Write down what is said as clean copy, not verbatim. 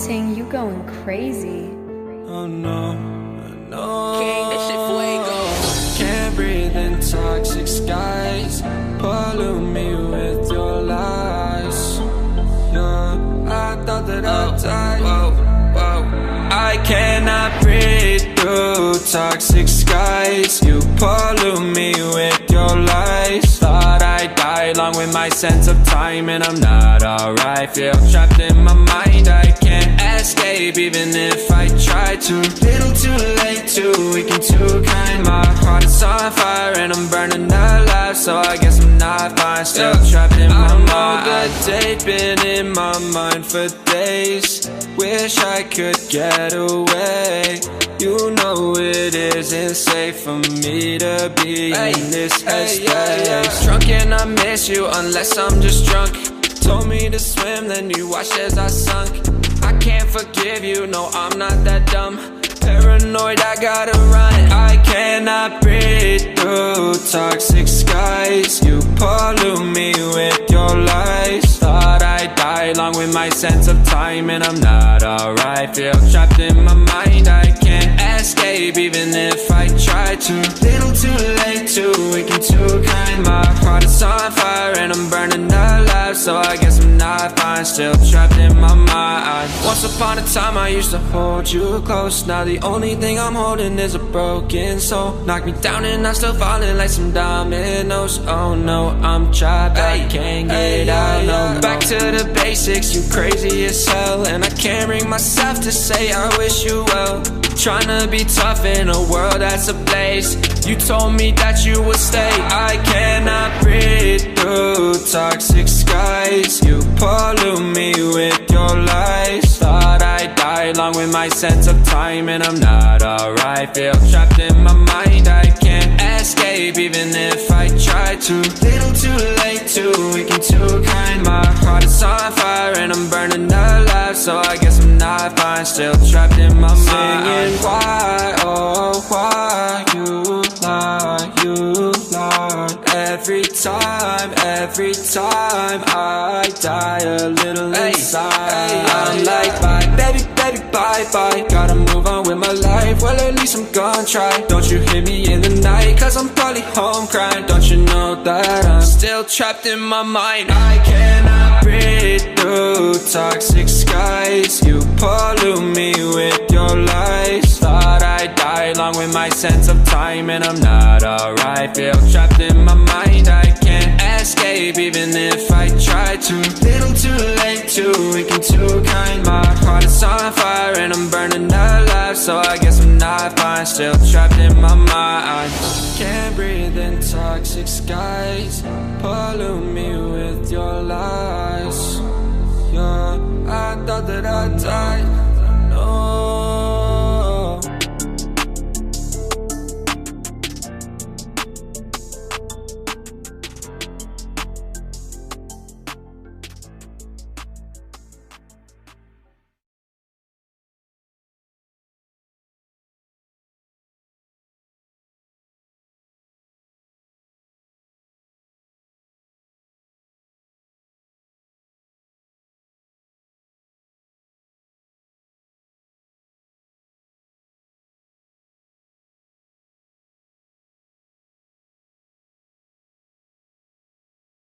Ting, you going crazy. Oh no, no. King, this shit fuego. Can't breathe in toxic skies. Pollute me with your lies. Yeah, I thought that I'd die. I cannot breathe through toxic skies. You pollute me with your lies. Thought I'd die along with my sense of time, and I'm not alright. Feel trapped in my mind, I can't escape even if I try to. Little too late, too weak and too kind. My heart is on fire and I'm burning alive, so I guess I'm not fine. Still trapped in my mind. I know the date been in my mind for days. Wish I could get away. You know it isn't safe for me to be in this headspace. Drunk and I miss you unless I'm just drunk. Told me to swim, then you watched as I sunk. I can't forgive you, no, I'm not that dumb. Paranoid, I gotta run. I cannot breathe through toxic skies. You pollute me with your lies. Thought I'd die along with my sense of time, and I'm not alright. Feel trapped in my mind, I can't escape even if I try to. Little too late, too weak and too kind. My heart is on fire and I'm burning alive, so I guess I'm not fine. Still trapped in my mind. Once upon a time I used to hold you close. Now the only thing I'm holding is a broken soul. Knock me down and I'm still falling like some dominoes. Oh no, I'm trapped, I can't get out, no. Back to the basics, you crazy as hell, and I can't bring myself to say I wish you well. Tryna be tough in a world that's ablaze. You told me that you would stay. I cannot breathe through toxic skies. You pollute me with your lies. Thought I'd die along with my sense of time, and I'm not alright. Feel trapped in my mind, I can't escape even if I try to. Little too late, too weak and too kind. My heart is on fire and I'm burning alive, so I guess I'm not fine. Still trapped in my mind. Singing why, oh why you lie, you lie. Every time I die a little inside. I'm like bye, baby, baby, bye, bye. Gotta move on with my life, well at least I'm gonna try. Don't you hit me in the night, cause I'm probably home crying. Don't you know that I'm still trapped in my mind. I cannot breathe through toxic skies. You pollute me with your lies. Thought I'd die along with my sense of time, and I'm not alright. Feel trapped in my mind, I can't escape even if I try to. Little too late, too weak and too kind. My heart is on fire and I'm burning alive, so I guess I'm not fine. Still trapped in my mind. Can't breathe in toxic skies. Pollute me with your lies. Yeah, I thought that I'd die.